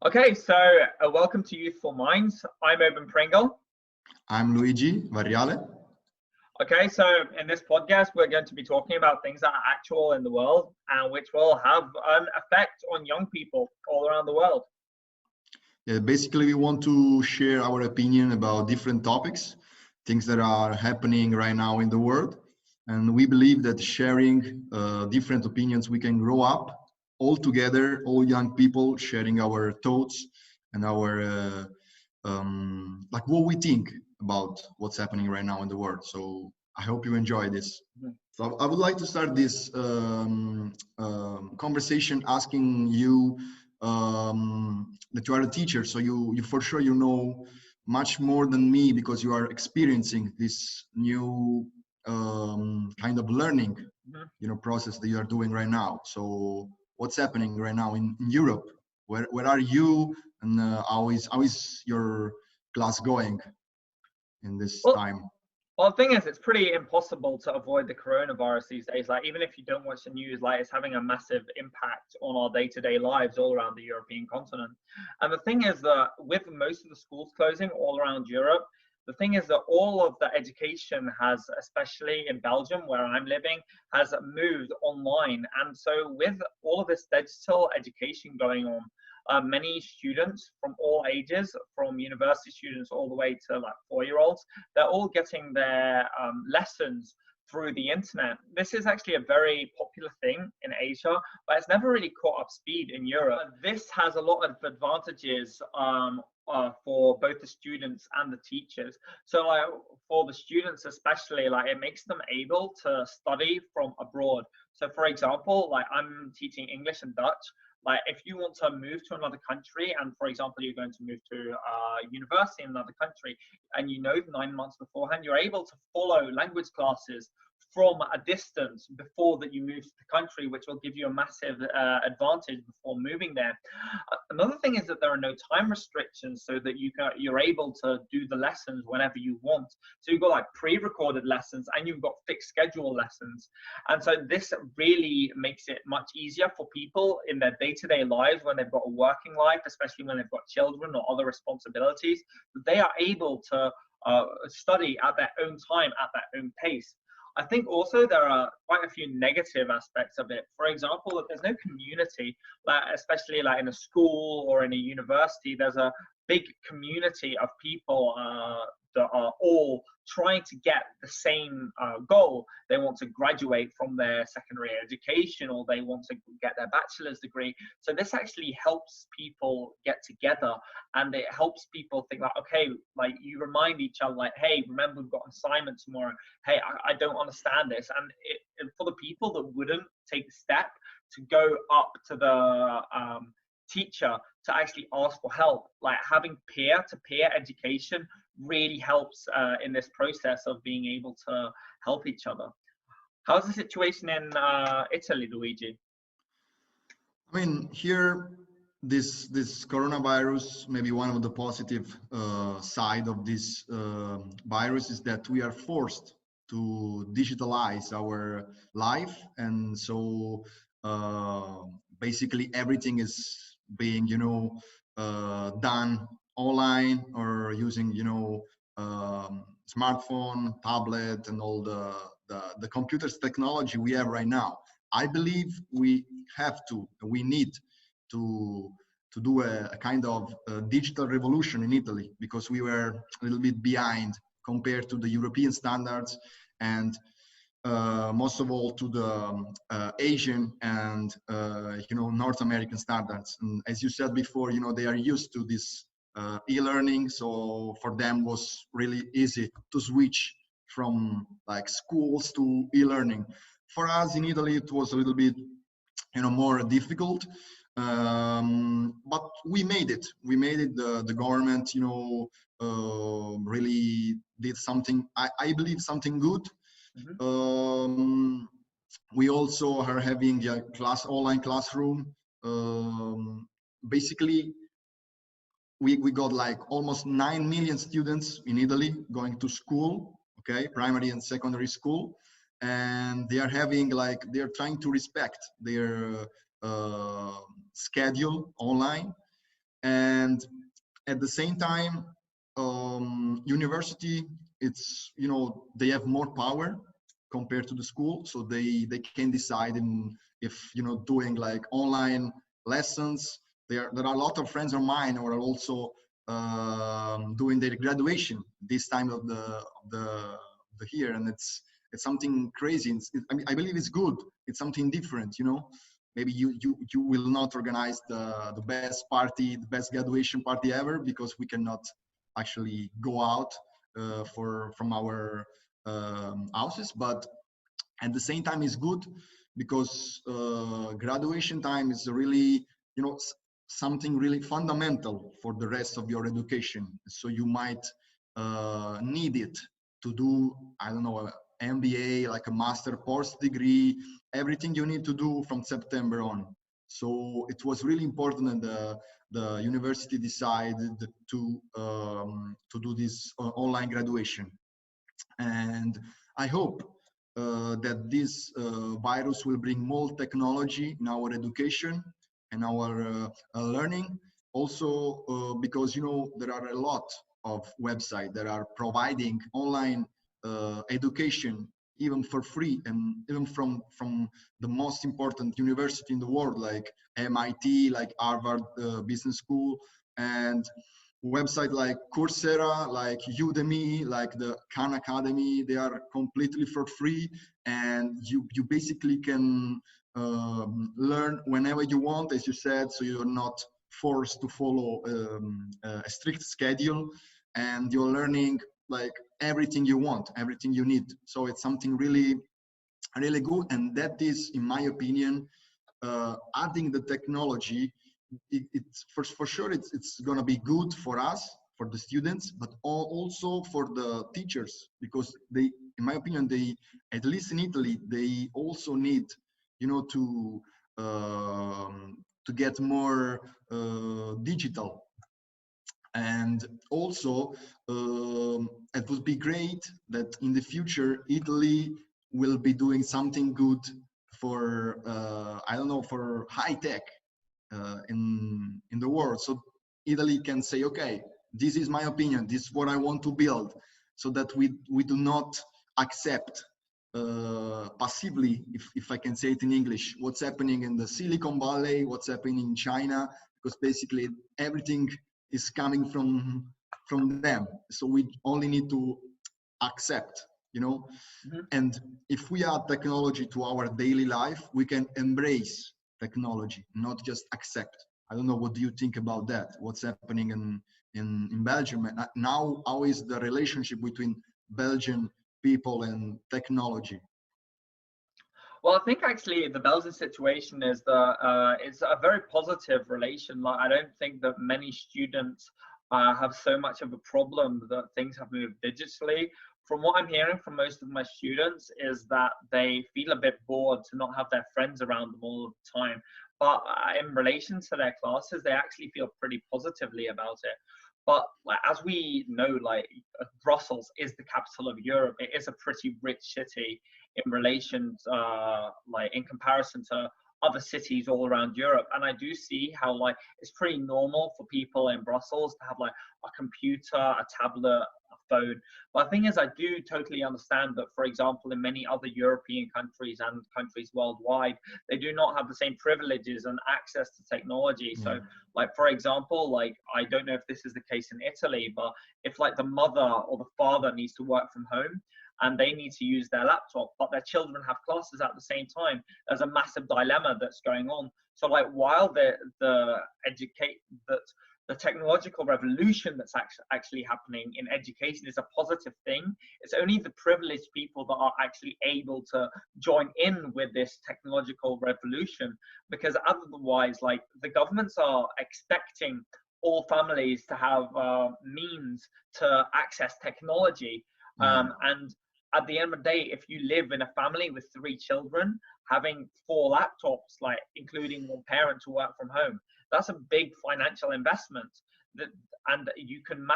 Okay, so welcome to Youthful Minds. I'm Oben Pringle. I'm Luigi Variale. Okay, so in this podcast, we're going to be talking about things that are actual in the world and which will have an effect on young people all around the world. Yeah, basically, we want to share our opinion about different topics, things that are happening right now in the world. And we believe that sharing different opinions, we can grow up all together, all young people sharing our thoughts and our like what we think about what's happening right now in the world. So I hope you enjoy this. So I would like to start this conversation asking you that you are a teacher, so you for sure you know much more than me because you are experiencing this new kind of learning, process that you are doing right now. So what's happening right now in Europe? Where are you, and how is your class going in this time? Well, the thing is, it's pretty impossible to avoid the coronavirus these days. Like, even if you don't watch the news, like, it's having a massive impact on our day-to-day lives all around the European continent. And the thing is that with most of the schools closing all around Europe, the thing is that all of the education has, especially in Belgium, where I'm living, has moved online. And so with all of this digital education going on, many students from all ages, from university students all the way to like 4-year-olds, they're all getting their lessons through the internet. This is actually a very popular thing in Asia, but it's never really caught up speed in Europe. This has a lot of advantages for both the students and the teachers. So like for the students especially, like it makes them able to study from abroad. So for example, like I'm teaching English and Dutch. Like if you want to move to another country, and for example, you're going to move to university in another country, and you know 9 months beforehand, you're able to follow language classes from a distance before that you move to the country, which will give you a massive advantage before moving there. Another thing is that there are no time restrictions, so that you're able to do the lessons whenever you want. So you've got like pre-recorded lessons and you've got fixed schedule lessons. And so this really makes it much easier for people in their day-to-day lives when they've got a working life, especially when they've got children or other responsibilities. They are able to study at their own time, at their own pace. I think also there are quite a few negative aspects of it. For example, that there's no community, like especially like in a school or in a university, there's a big community of people that are all trying to get the same goal. They want to graduate from their secondary education, or they want to get their bachelor's degree. So this actually helps people get together, and it helps people think like, okay, like you remind each other like, hey, remember we've got an assignment tomorrow. Hey, I don't understand this. And for the people that wouldn't take the step to go up to the teacher to actually ask for help, like having peer-to-peer education really helps in this process of being able to help each other. How's the situation in Italy, Luigi? I mean, here, this coronavirus, maybe one of the positive side of this virus is that we are forced to digitalize our life, and so basically everything is being, done online or using, smartphone, tablet, and all the computers technology we have right now. I believe we need to do a kind of digital revolution in Italy, because we were a little bit behind compared to the European standards, and most of all to the Asian and North American standards. And as you said before, they are used to this e-learning, so for them was really easy to switch from like schools to e-learning. For us in Italy, it was a little bit more difficult, but we made it. The government really did something, I believe, something good. We also are having a online classroom. Basically, we got like almost 9 million students in Italy going to school, okay, primary and secondary school, and they are trying to respect their schedule online, And at the same time, university, it's, you know, they have more power compared to the school, so they can decide if, you know, doing like online lessons. There are a lot of friends of mine who are also doing their graduation this time of the year, and it's something crazy. I mean, I believe it's good. It's something different, you know. Maybe you will not organize the best party, the best graduation party ever, because we cannot actually go out from our houses. But at the same time, it's good because graduation time is really, you know, something really fundamental for the rest of your education. So you might need it to do, I don't know, an MBA, like a master course degree, everything you need to do from September on. So it was really important that the university decided to do this online graduation. And I hope that this virus will bring more technology in our education and our learning. Also, because, you know, there are a lot of websites that are providing online education even for free, and even from the most important university in the world, like MIT, like Harvard Business School, and website like Coursera, like Udemy, like the Khan Academy. They are completely for free, and you basically can learn whenever you want, as you said, so you're not forced to follow a strict schedule, and you're learning like everything you want, everything you need. So it's something really, really good, and that is, in my opinion, adding the technology. It's for sure it's going to be good for us, for the students, but also for the teachers, because they, in my opinion, they, at least in Italy, they also need, you know, to get more digital. And also, it would be great that in the future Italy will be doing something good for I don't know, for high tech in the world. So Italy can say, okay, this is my opinion, this is what I want to build, so that we do not accept passively, if I can say it in English, what's happening in the Silicon Valley, what's happening in China, because basically everything is coming from them. So we only need to accept, you know. Mhm. And if we add technology to our daily life, we can embrace technology, not just accept. I don't know, what do you think about that? What's happening in Belgium now? How is the relationship between Belgian people and technology? Well, I think actually the Belgian situation is it's a very positive relation. Like, I don't think that many students have so much of a problem that things have moved digitally. From what I'm hearing from most of my students is that they feel a bit bored to not have their friends around them all the time. But in relation to their classes, they actually feel pretty positively about it. But like, as we know, like Brussels is the capital of Europe. It is a pretty rich city in relation, like in comparison to other cities all around Europe. And I do see how like it's pretty normal for people in Brussels to have like a computer, a tablet, a phone. But the thing is, I do totally understand that, for example, in many other European countries and countries worldwide, they do not have the same privileges and access to technology. So, like, for example, like, I don't know if this is the case in Italy, but if like the mother or the father needs to work from home, and they need to use their laptop, but their children have classes at the same time, there's a massive dilemma that's going on. So like, while the technological revolution that's actually happening in education is a positive thing, it's only the privileged people that are actually able to join in with this technological revolution, because otherwise, like, the governments are expecting all families to have means to access technology, and at the end of the day, if you live in a family with 3 children, having 4 laptops, like including one parent to work from home, that's a big financial investment. That, and you can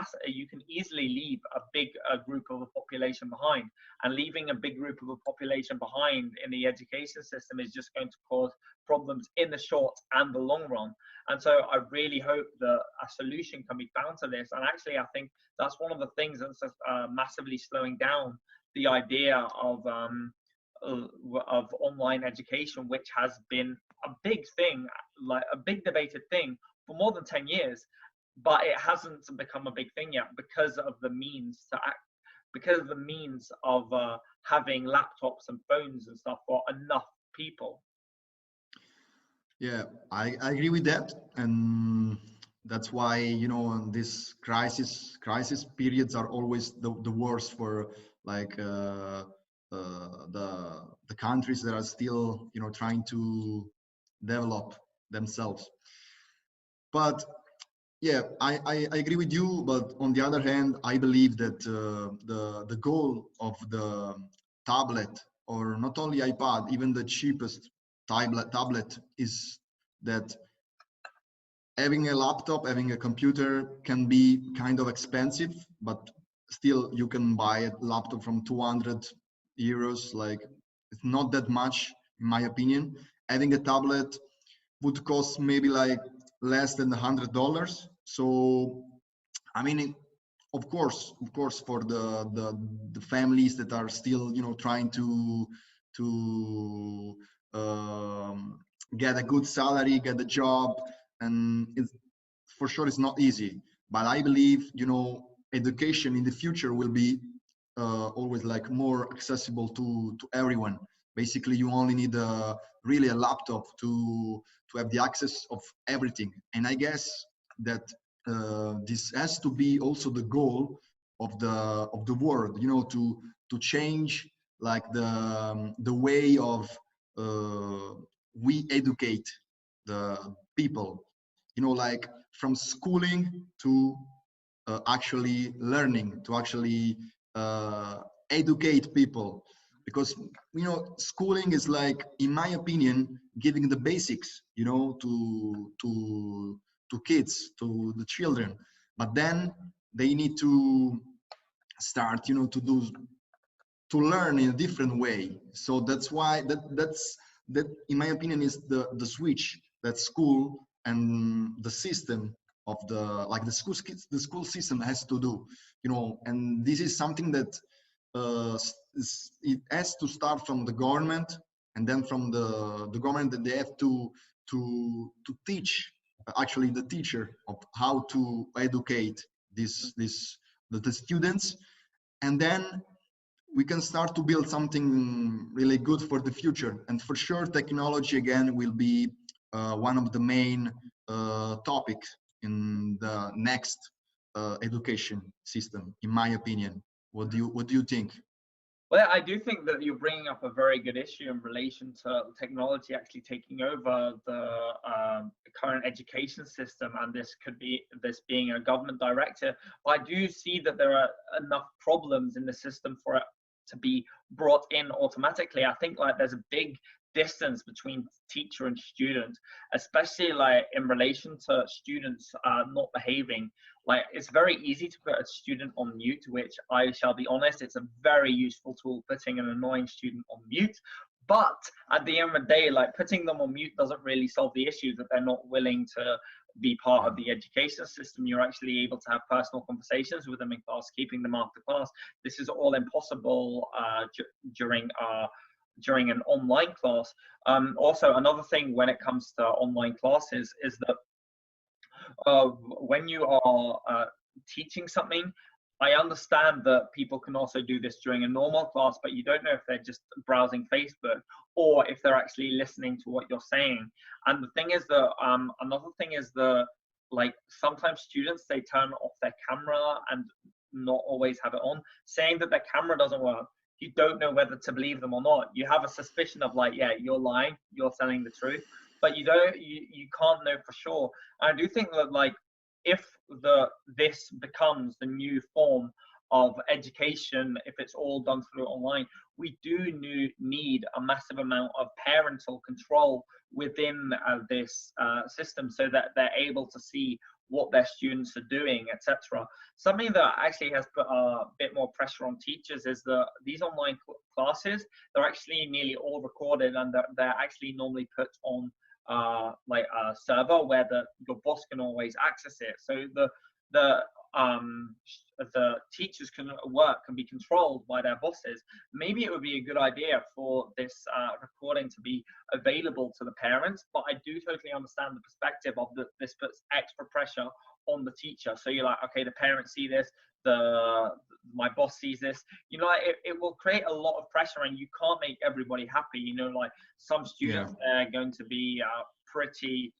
easily leave a big group of the population behind, and leaving a big group of the population behind in the education system is just going to cause problems in the short and the long run. And so I really hope that a solution can be found to this. And actually, I think that's one of the things that's massively slowing down the idea of online education, which has been a big thing, like a big debated thing for more than 10 years, but it hasn't become a big thing yet because of the means to act, because of the means of having laptops and phones and stuff for enough people. Yeah, I agree with that, and that's why, you know, this crisis periods are always the worst for like the countries that are still, you know, trying to develop themselves. But yeah, I agree with you. But on the other hand, I believe that the goal of the tablet, or not only iPad, even the cheapest tablet, is that having a laptop, having a computer can be kind of expensive, but still you can buy a laptop from 200 euros. Like, it's not that much, in my opinion. Having a tablet would cost maybe like less than $100. So, I mean, of course, for the families that are still, you know, trying to get a good salary, get a job, and it's for sure it's not easy. But I believe, you know, education in the future will be always like more accessible to everyone. Basically, you only need really a laptop to have the access of everything. And I guess that this has to be also the goal of the world, you know, to change like the way of we educate the people, you know, like from schooling to actually learning, to actually educate people. Because, you know, schooling is like, in my opinion, giving the basics, you know, to kids, to the children. But then they need to start, you know, to learn in a different way. So that's why that in my opinion is the switch that school and the system of the school system has to do, you know. And this is something that it has to start from the government, and then from the government, that they have to teach actually the teacher of how to educate the students. And then we can start to build something really good for the future. And for sure, technology again will be one of the main topics in the next education system, in my opinion. What do you think? Well, I do think that you're bringing up a very good issue in relation to technology actually taking over the current education system, and this being a government directive. But I do see that there are enough problems in the system for it to be brought in automatically. I think like there's a big distance between teacher and student, especially like in relation to students not behaving. Like, it's very easy to put a student on mute, which I shall be honest, it's a very useful tool, putting an annoying student on mute. But at the end of the day, like, putting them on mute doesn't really solve the issue that they're not willing to be part of the education system. You're actually able to have personal conversations with them in class, keeping them after class. This is all impossible during an online class. Also, another thing when it comes to online classes is that when you are teaching something, I understand that people can also do this during a normal class, but you don't know if they're just browsing Facebook or if they're actually listening to what you're saying. And the thing is that another thing is that, like, sometimes students, they turn off their camera and not always have it on, saying that their camera doesn't work. You don't know whether to believe them or not. You have a suspicion of, like, yeah, you're lying, you're telling the truth, but you can't know for sure. And I do think that, like, if this becomes the new form of education if it's all done through online. We do need a massive amount of parental control within this system, so that they're able to see what their students are doing, etc. Something that actually has put a bit more pressure on teachers is that these online classes, they're actually nearly all recorded, and they're actually normally put on like a server where your boss can always access it. So the um the teachers can be controlled by their bosses. Maybe it would be a good idea for this recording to be available to the parents, but I do totally understand the perspective of this puts extra pressure on the teacher. So you're like, okay, the parents see this, my boss sees this, you know, it will create a lot of pressure, and you can't make everybody happy. You know, like some students are going to be pretty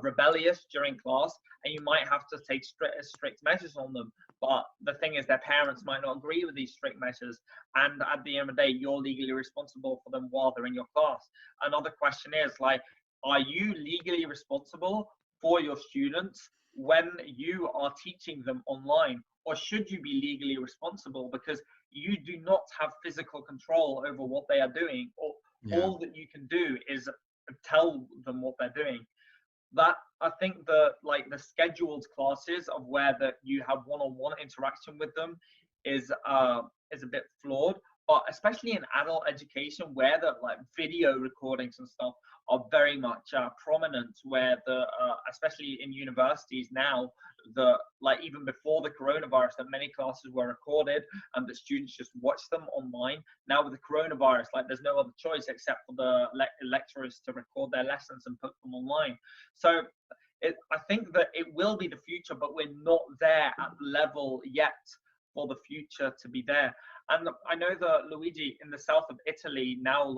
rebellious during class, and you might have to take strict measures on them. But the thing is, their parents might not agree with these strict measures, and at the end of the day, you're legally responsible for them while they're in your class. Another question is, like, are you legally responsible for your students when you are teaching them online, or should you be legally responsible because you do not have physical control over what they are doing, or all that you can do is tell them what they're doing? That, I think, the scheduled classes of where that you have one-on-one interaction with them is a bit flawed. But especially in adult education, where the video recordings and stuff are very much prominent, where especially in universities now, even before the coronavirus, that many classes were recorded and the students just watch them online. Now with the coronavirus, there's no other choice except for the lecturers to record their lessons and put them online. So I think that it will be the future, but we're not there at the level yet for the future to be there. And I know that, Luigi, in the south of Italy now,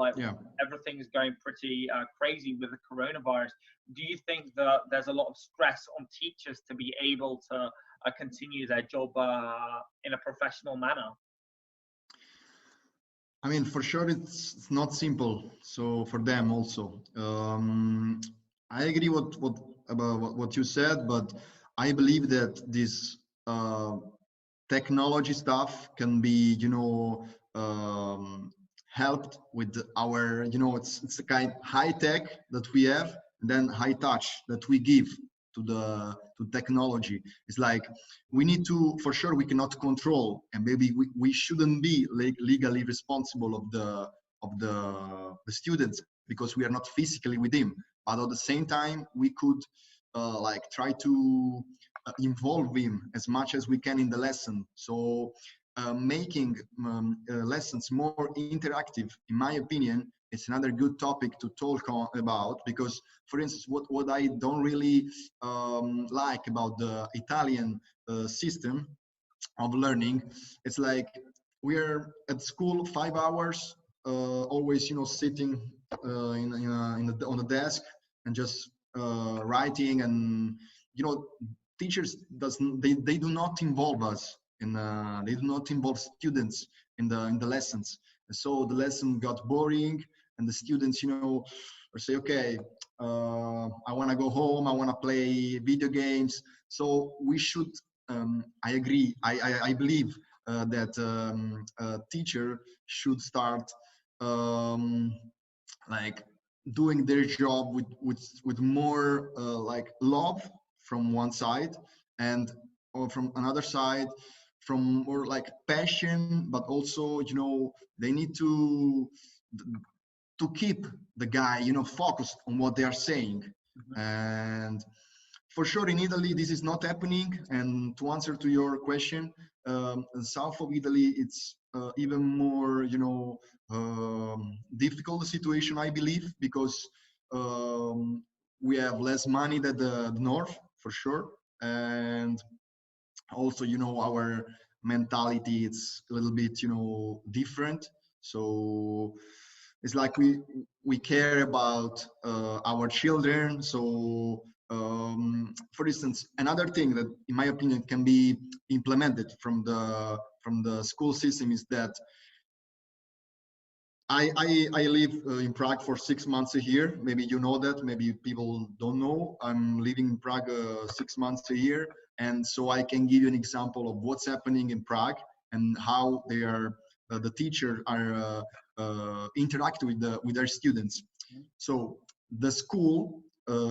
everything's going pretty crazy with the coronavirus. Do you think that there's a lot of stress on teachers to be able to continue their job in a professional manner? I mean, for sure, it's not simple. So for them also, I agree about what you said, but I believe that this technology stuff can be, helped with our, it's a kind of high tech that we have, and then high touch that we give to technology. It's like we need to, for sure, we cannot control, and maybe we shouldn't be legally responsible of the students because we are not physically with them. But at the same time, we could try to involve him as much as we can in the lesson. So making lessons more interactive, in my opinion, is another good topic to talk about, because, for instance, what I don't really like about the Italian system of learning, it's like we're at school 5 hours, always, sitting on the desk and just writing, and teachers they do not involve us they do not involve students in the lessons. And so the lesson got boring, and the students or say, okay, I want to go home, I want to play video games. So we should I agree, I believe that a teacher should start like doing their job with more love from one side, and or from another side from more passion, but also they need to keep the guy focused on what they are saying. And for sure in Italy this is not happening. And to answer to your question, south of Italy it's even more difficult situation, I believe, because we have less money than the north, for sure. And also our mentality, it's a little bit different. So it's like we care about our children. So for instance, another thing that in my opinion can be implemented from the school system is that I live in Prague for 6 months a year. Maybe you know that, maybe people don't know. I'm living in Prague 6 months a year. And so I can give you an example of what's happening in Prague. and how they are the teacher are interact with their students. So the school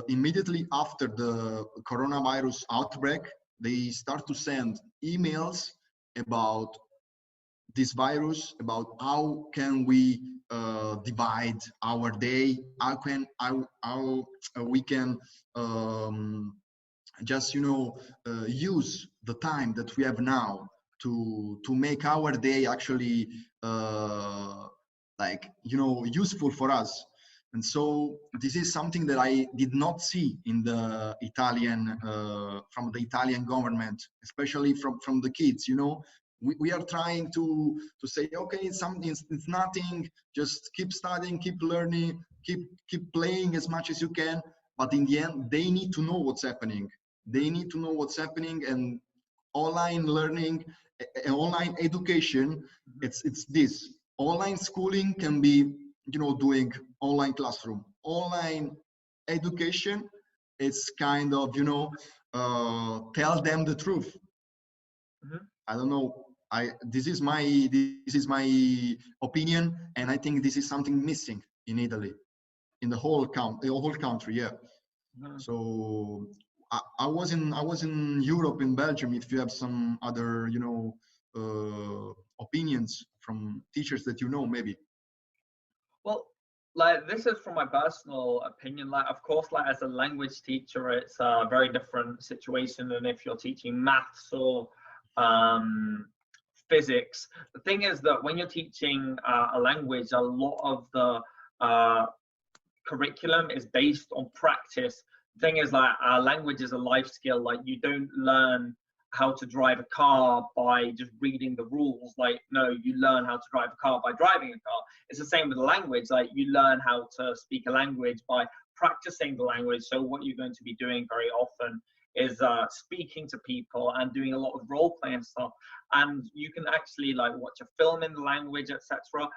immediately after the coronavirus outbreak, they start to send emails about this virus, about how can we divide our day, how we can just use the time that we have now to make our day actually like useful for us. And so this is something that I did not see in the Italian from the Italian government, especially from the kids. We are trying to say, okay, it's nothing, just keep studying, keep learning, keep playing as much as you can. But in the end, they need to know what's happening. They need to know what's happening. And online learning, online education, it's this. Online schooling can be, doing online classroom. Online education, it's kind of, tell them the truth. I don't know. This is my opinion, and I think this is something missing in Italy, in the whole country. Yeah. So I was in Europe, in Belgium. If you have some other opinions from teachers that maybe. Well, like this is from my personal opinion. Like, of course, like as a language teacher, it's a very different situation than if you're teaching maths or physics. The thing is that when you're teaching a language, a lot of the curriculum is based on practice. The thing is, like, language is a life skill. Like, you don't learn how to drive a car by just reading the rules. Like, no, you learn how to drive a car by driving a car. It's the same with the language. Like, you learn how to speak a language by practicing the language. So what you're going to be doing very often is speaking to people and doing a lot of role playing stuff. And you can actually like watch a film in the language, etc.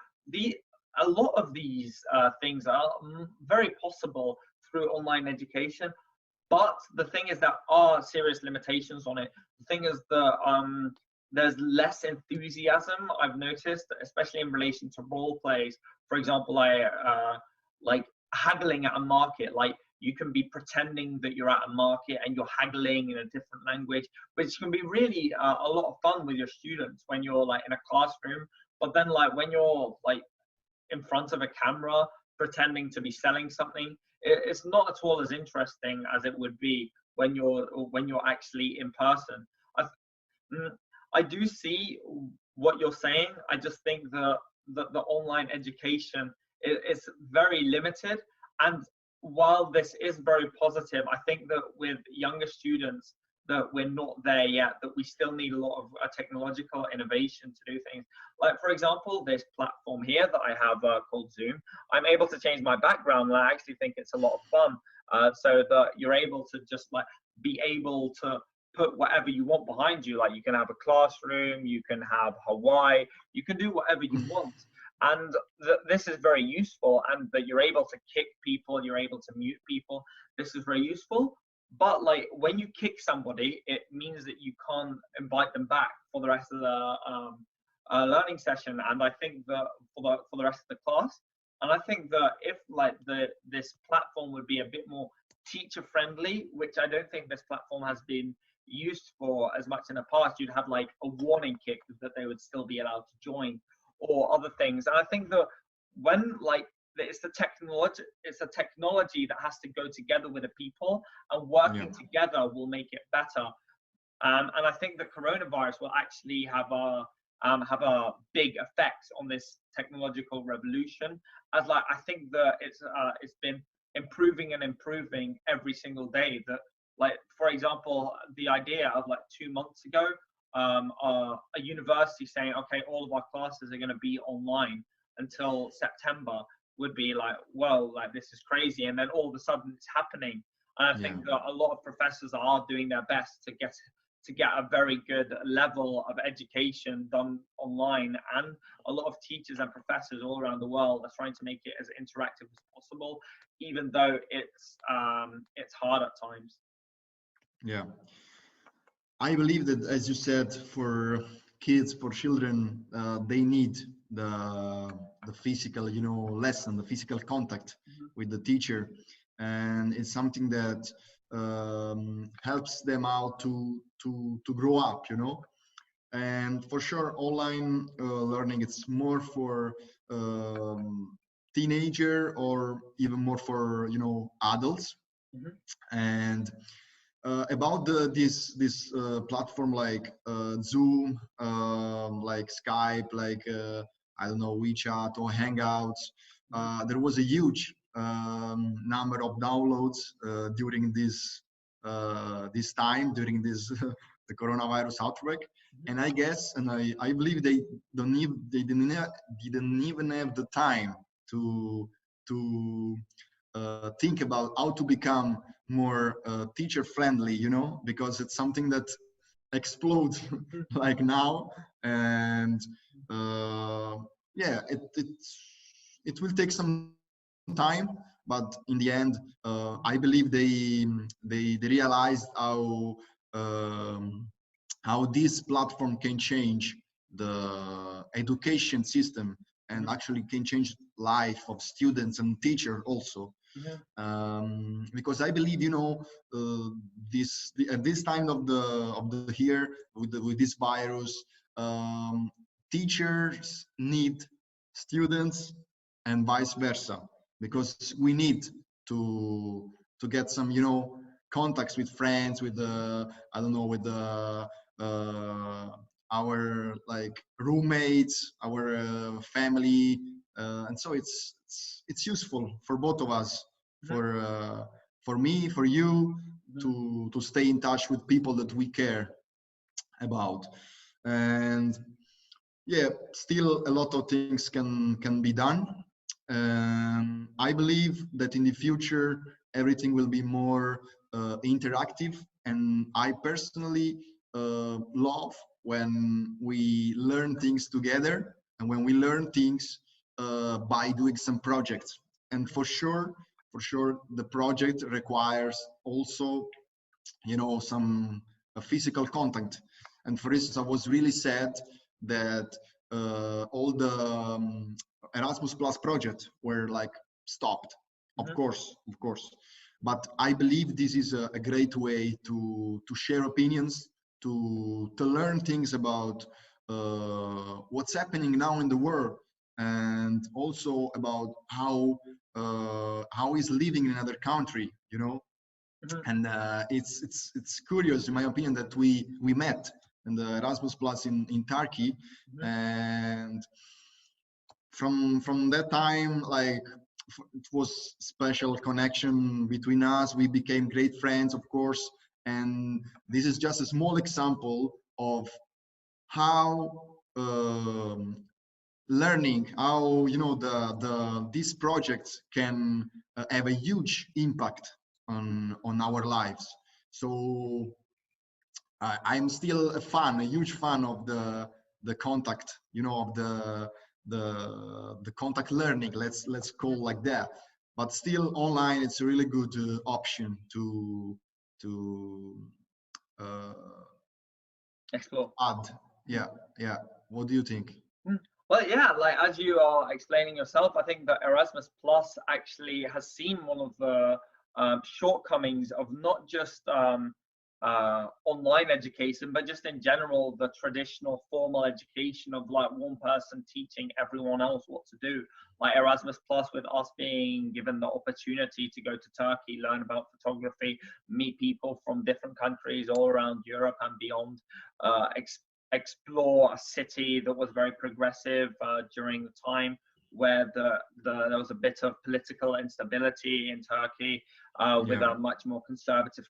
A lot of these things are very possible through online education. But the thing is, there are serious limitations on it. The thing is that there's less enthusiasm, I've noticed, especially in relation to role plays. For example, like haggling at a market. Like, you can be pretending that you're at a market and you're haggling in a different language, which can be really a lot of fun with your students when you're like in a classroom. But then like when you're like in front of a camera pretending to be selling something, it's not at all as interesting as it would be when you're actually in person. I do see what you're saying. I just think that the online education is very limited. And while this is very positive, I think that with younger students, that we're not there yet, that we still need a lot of technological innovation to do things. Like, for example, this platform here that I have called Zoom, I'm able to change my background, and I actually think it's a lot of fun, so that you're able to just like be able to put whatever you want behind you. Like, you can have a classroom, you can have Hawaii, you can do whatever you want. And this is very useful, and that you're able to kick people, you're able to mute people. This is very useful. But like when you kick somebody, it means that you can't invite them back for the rest of the learning session. And I think that for the rest of the class, and I think that if like this platform would be a bit more teacher friendly, which I don't think this platform has been used for as much in the past, you'd have like a warning kick that they would still be allowed to join, or other things. And I think that when like it's the technology that has to go together with the people, and working together will make it better. And I think the coronavirus will actually have a big effect on this technological revolution, as like I think that it's been improving and improving every single day. That, like, for example, the idea of like 2 months ago, a university saying, okay, all of our classes are going to be online until September, would be like, well, like this is crazy. And then all of a sudden it's happening. And I think that a lot of professors are doing their best to get a very good level of education done online, and a lot of teachers and professors all around the world are trying to make it as interactive as possible, even though it's hard at times. Yeah, I believe that, as you said, for kids, for children, they need the physical, you know, lesson, the physical contact with the teacher, and it's something that helps them out to grow up, you know. And for sure, online learning, it's more for teenager, or even more for, you know, adults. And about this platform like Zoom, like Skype, like I don't know, WeChat or Hangouts, there was a huge number of downloads during this time, during this the coronavirus outbreak. And I guess, and I believe they didn't even have the time to think about how to become more teacher friendly, you know, because it's something that explodes like now. And yeah, it will take some time, but in the end, I believe they realized how this platform can change the education system, and actually can change life of students and teachers also. Because I believe, you know, at this time of the year, with this virus, teachers need students and vice versa, because we need to get some, you know, contacts with friends, with the, I don't know, with the our like roommates, our family, and so it's useful for both of us, for me, for you, to stay in touch with people that we care about. And yeah, still a lot of things can be done. I believe that in the future everything will be more interactive, and I personally love when we learn things together, and when we learn things by doing some projects. And for sure the project requires also, you know, some physical contact. And for instance, I was really sad that all the Erasmus Plus project were like stopped. Of course, but I believe this is a great way to share opinions, to learn things about what's happening now in the world, and also about how is living in another country, you know. And it's curious, in my opinion, that we met in the Erasmus Plus in Turkey. And from that time, like, it was special connection between us. We became great friends, of course. And this is just a small example of how learning, how, you know, these projects can have a huge impact on our lives. So I'm still a huge fan of the contact, you know, of the contact learning, let's call like that. But still, online, it's a really good option to uh, Explore. add. Yeah, yeah. What do you think? Well, yeah, like as you are explaining yourself, I think that Erasmus Plus actually has seen one of the shortcomings of not just online education, but just in general, the traditional formal education of like one person teaching everyone else what to do. Like Erasmus Plus, with us being given the opportunity to go to Turkey, learn about photography, meet people from different countries all around Europe and beyond, explore a city that was very progressive during the time where there was a bit of political instability in Turkey, with a much more conservative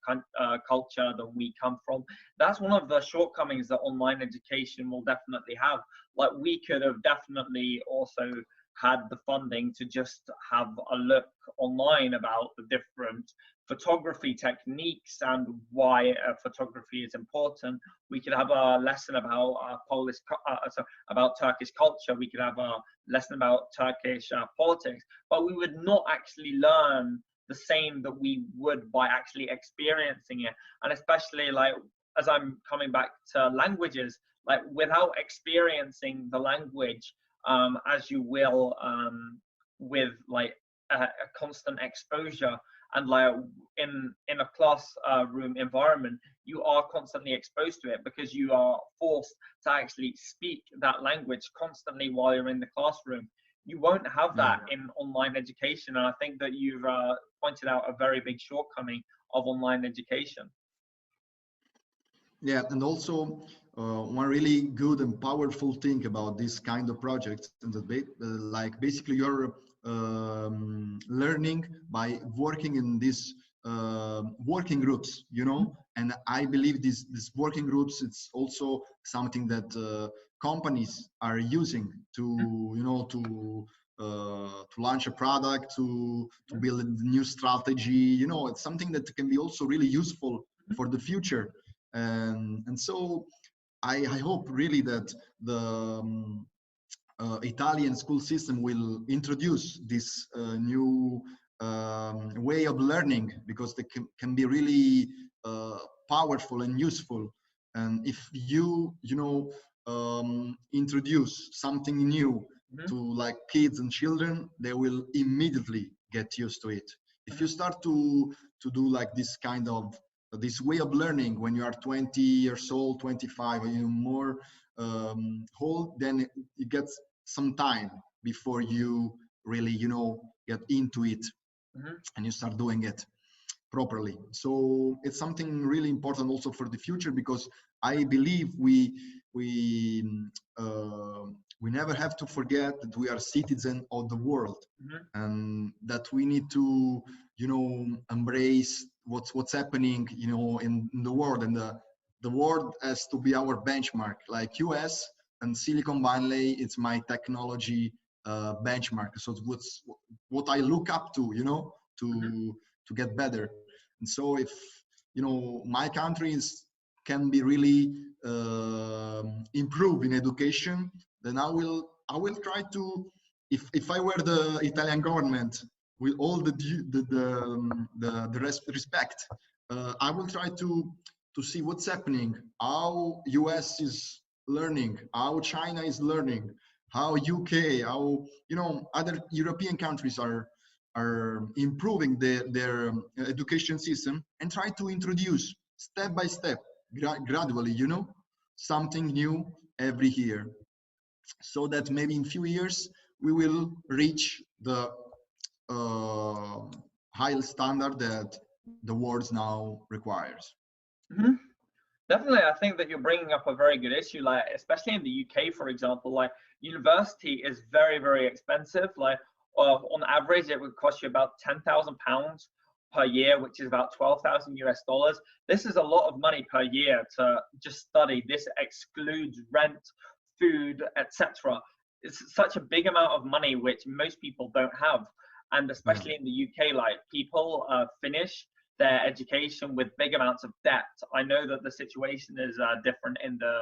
culture than we come from. That's one of the shortcomings that online education will definitely have. Like, we could have definitely also had the funding to just have a look online about the different photography techniques and why photography is important. We could have a lesson about about Turkish culture. We could have a lesson about Turkish politics, but we would not actually learn the same that we would by actually experiencing it. And especially, like, as I'm coming back to languages, like without experiencing the language as you will with like a constant exposure. And like in a classroom environment, you are constantly exposed to it because you are forced to actually speak that language constantly while you're in the classroom. You won't have Yeah. that in online education, and I think that you've pointed out a very big shortcoming of online education. Yeah, and also one really good and powerful thing about this kind of projects, and like basically you're learning by working in these working groups, you know. And I believe these working groups, it's also something that companies are using to, you know, to launch a product, to build a new strategy. You know, it's something that can be also really useful for the future. And so I hope really that the Italian school system will introduce this new way of learning, because they can be really powerful and useful. And if you know, introduce something new to like kids and children, they will immediately get used to it. If you start to do like this kind of this way of learning when you are 20 years old, 25, or even more old, then it gets some time before you really, you know, get into it and you start doing it properly. So it's something really important also for the future, because I believe uh, we never have to forget that we are citizens of the world, and that we need to, you know, embrace what's happening, you know, in the world. And the world has to be our benchmark, like US and Silicon Valley. It's my technology benchmark. So it's what I look up to, you know, to get better. And so if, you know, my countries can be really improve in education, then I will try to, if I were the Italian government, with all the respect, I will try to see what's happening, how US is learning, how China is learning, how UK, how, you know, other European countries are improving their education system, and try to introduce step by step, gradually, you know, something new every year, so that maybe in few years we will reach the uh, high standard that the world now requires. Definitely, I think that you're bringing up a very good issue. Like, especially in the UK, for example, like university is very, very expensive. Like, on average, it would cost you about £10,000 per year, which is about 12,000 US dollars. This is a lot of money per year to just study. This excludes rent, food, etc. It's such a big amount of money which most people don't have, and Yeah. especially in the UK, like people finish their education with big amounts of debt. I know that the situation is different in the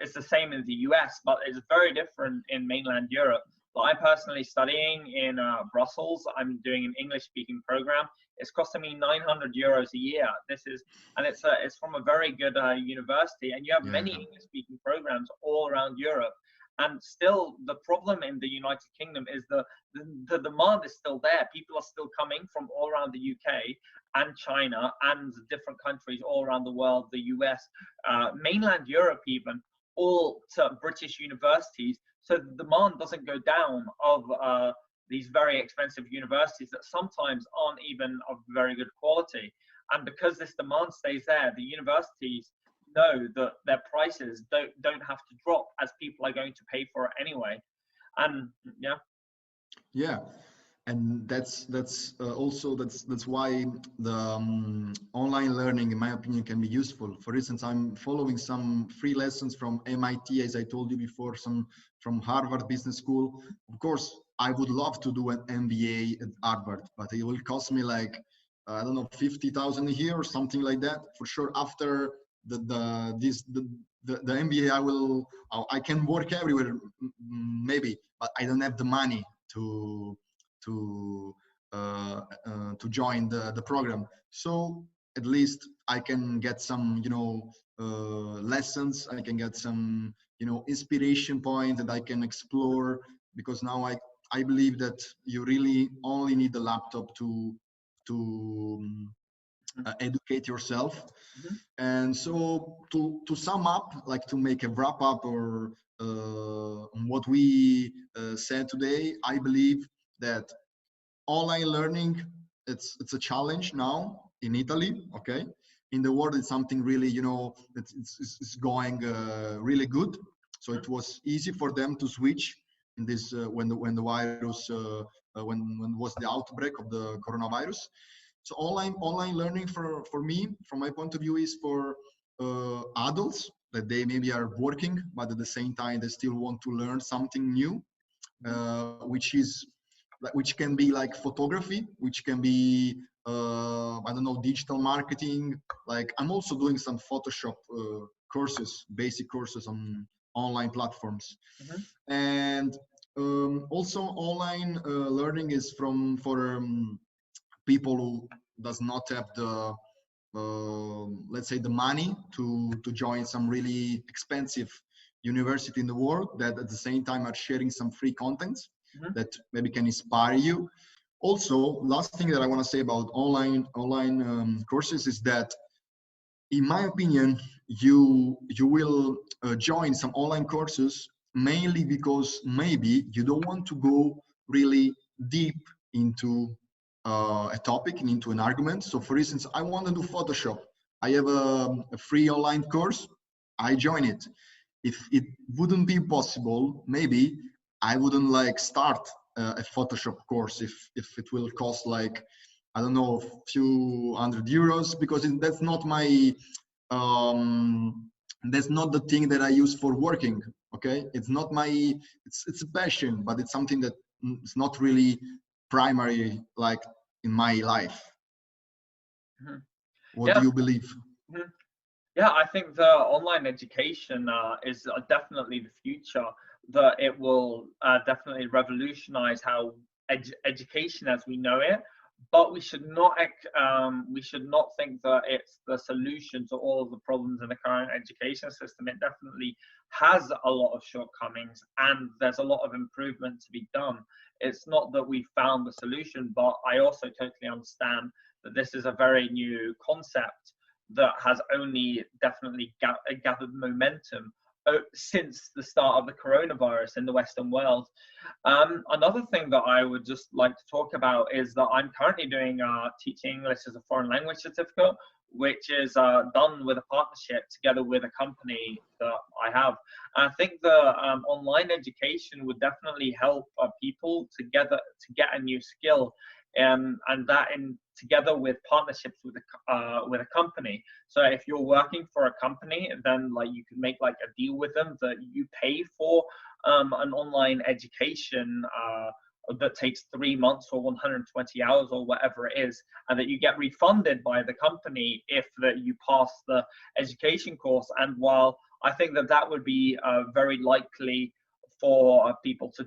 it's the same in the US, but it's very different in mainland Europe. But I'm personally studying in Brussels. I'm doing an English-speaking program. It's costing me €900 a year. This is, and it's from a very good university, and you have Yeah. many English-speaking programs all around Europe. And still, the problem in the United Kingdom is the demand is still there. People are still coming from all around the UK and China and different countries all around the world, the US, mainland Europe even, all to British universities. So the demand doesn't go down of these very expensive universities that sometimes aren't even of very good quality. And because this demand stays there, the universities know that their prices don't have to drop, as people are going to pay for it anyway. And yeah. Yeah, and that's also that's why the online learning, in my opinion, can be useful. For instance, I'm following some free lessons from MIT, as I told you before, some from Harvard Business School. Of course, I would love to do an MBA at Harvard, but it will cost me like I don't know, 50,000 a year or something like that. For sure, after the MBA, I can work everywhere, maybe, but I don't have the money to to to join the program. So at least I can get some, lessons. I can get some, inspiration point that I can explore, because now I believe that you really only need the laptop to educate yourself. Mhm. And so to sum up, like to make a wrap up or what we said today, I believe that online learning, it's a challenge now in Italy. Okay, in the world it's something really, it's going really good. So it was easy for them to switch in this when the virus when was the outbreak of the coronavirus. So online learning for me, from my point of view, is for adults that they maybe are working, but at the same time they still want to learn something new, which can be like photography, which can be I don't know, digital marketing. Like I'm also doing some Photoshop courses, basic courses on online platforms. Mhm. And also online learning is for people who does not have the let's say the money to join some really expensive university in the world, that at the same time are sharing some free content Mhm. that maybe can inspire you. Also, last thing that I want to say about online courses is that, in my opinion, you will join some online courses mainly because maybe you don't want to go really deep into a topic and into an argument. So for instance, I want to do Photoshop. I have a free online course. I join it. If it wouldn't be possible, maybe I wouldn't like start a Photoshop course if it will cost like, I don't know, a few hundred euros, because um, that's not the thing that I use for working. Okay, it's not my, it's a passion, but it's something that it's not really primary, like in my life. Mhm. What do Yeah. you believe? Mhm. Yeah, I think the online education is definitely the future. That it will definitely revolutionize how education as we know it. But we should not think that it's the solution to all of the problems in the current education system. It definitely has a lot of shortcomings, and there's a lot of improvement to be done. It's not that we found the solution, but I also totally understand that this is a very new concept that has only definitely gathered momentum since the start of the coronavirus in the Western world. Another thing that I would just like to talk about is that I'm currently doing teaching English as a foreign language certificate, which is done with a partnership together with a company that I have. And I think the online education would definitely help people to get a new skill, and that in together with partnerships with a company. So if you're working for a company, then like you can make like a deal with them that you pay for an online education that takes 3 months or 120 hours or whatever it is, and that you get refunded by the company if that you pass the education course. And while I think that that would be very likely for people to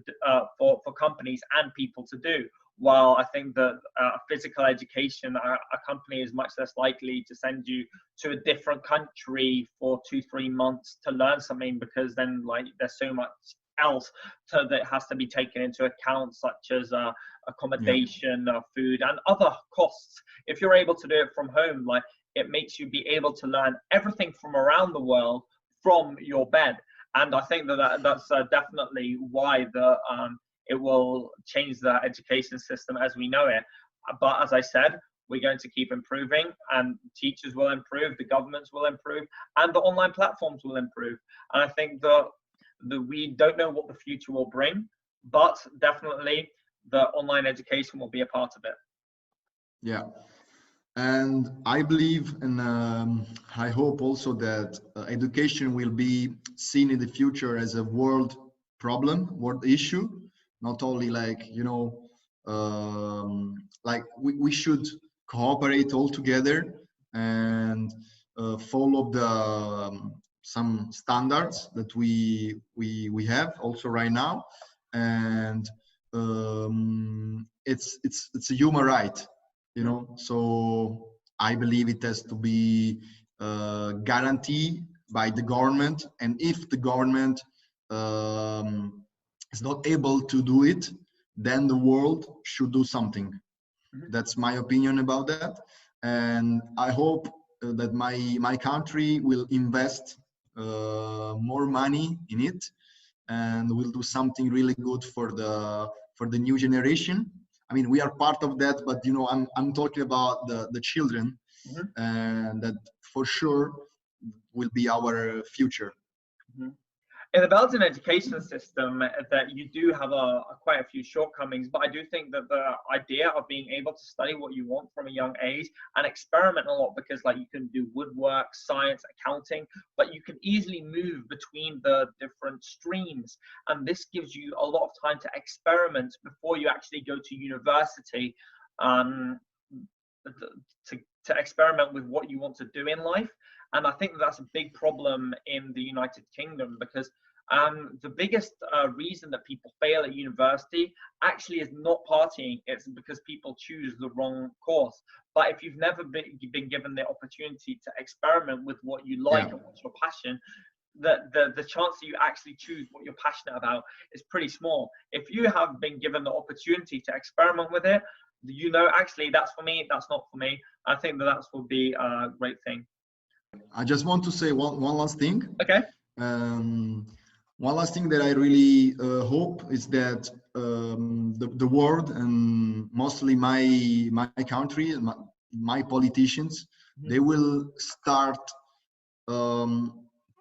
for companies and people to do, while I think that physical education, a company is much less likely to send you to a different country for 2 3 months to learn something, because then like there's so much else that has to be taken into account, such as Yeah. accommodation, food, and other costs. If you're able to do it from home, like it makes you be able to learn everything from around the world from your bed. And I think that's definitely why it will change the education system as we know it. But as I said, we're going to keep improving, and teachers will improve, the governments will improve, and the online platforms will improve. And I think that we don't know what the future will bring, but definitely the online education will be a part of it. Yeah. And I believe and I hope also that education will be seen in the future as a world problem, world issue, not only like, like we should cooperate all together and follow the some standards that we have also right now. And it's a human right, so I believe it has to be guaranteed by the government, and if the government is not able to do it, then the world should do something. That's my opinion about that, and I hope that my country will invest more money in it, and will do something really good for the new generation. I mean, we are part of that, but you know, I'm talking about the children, and that for sure will be our future. In the Belgian education system, that you do have quite a few shortcomings, but I do think that the idea of being able to study what you want from a young age and experiment a lot, because like you can do woodwork, science, accounting, but you can easily move between the different streams, and this gives you a lot of time to experiment before you actually go to university, to experiment with what you want to do in life. And I think that's a big problem in the United Kingdom, because the biggest reason that people fail at university actually is not partying. It's because people choose the wrong course. But if you've never been given the opportunity to experiment with what you like and what's your passion, the chance that you actually choose what you're passionate about is pretty small. If you have been given the opportunity to experiment with it, you know, actually that's for me, that's not for me. I think that will be a great thing. I just want to say one last thing. Okay. One last thing that I really hope is that the world, and mostly my country, my politicians, they will start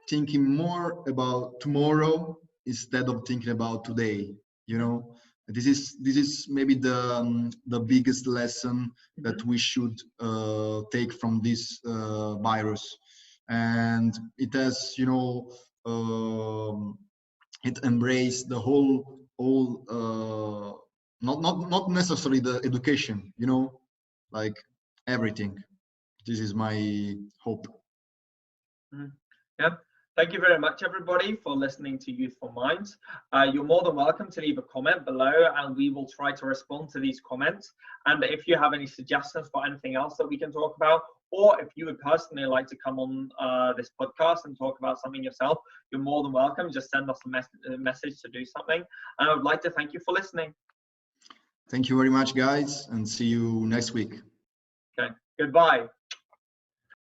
thinking more about tomorrow instead of thinking about today. You know, this is maybe the biggest lesson that we should take from this virus, and it has, you know, it embraced the whole not necessarily the education, you know, like everything. This is my hope. Yeah. Thank you very much, everybody, for listening to Youthful Minds. You're more than welcome to leave a comment below, and we will try to respond to these comments. And if you have any suggestions for anything else that we can talk about, or if you would personally like to come on this podcast and talk about something yourself, you're more than welcome. Just send us a message to do something. And I would like to thank you for listening. Thank you very much, guys, and see you next week. Okay. Goodbye.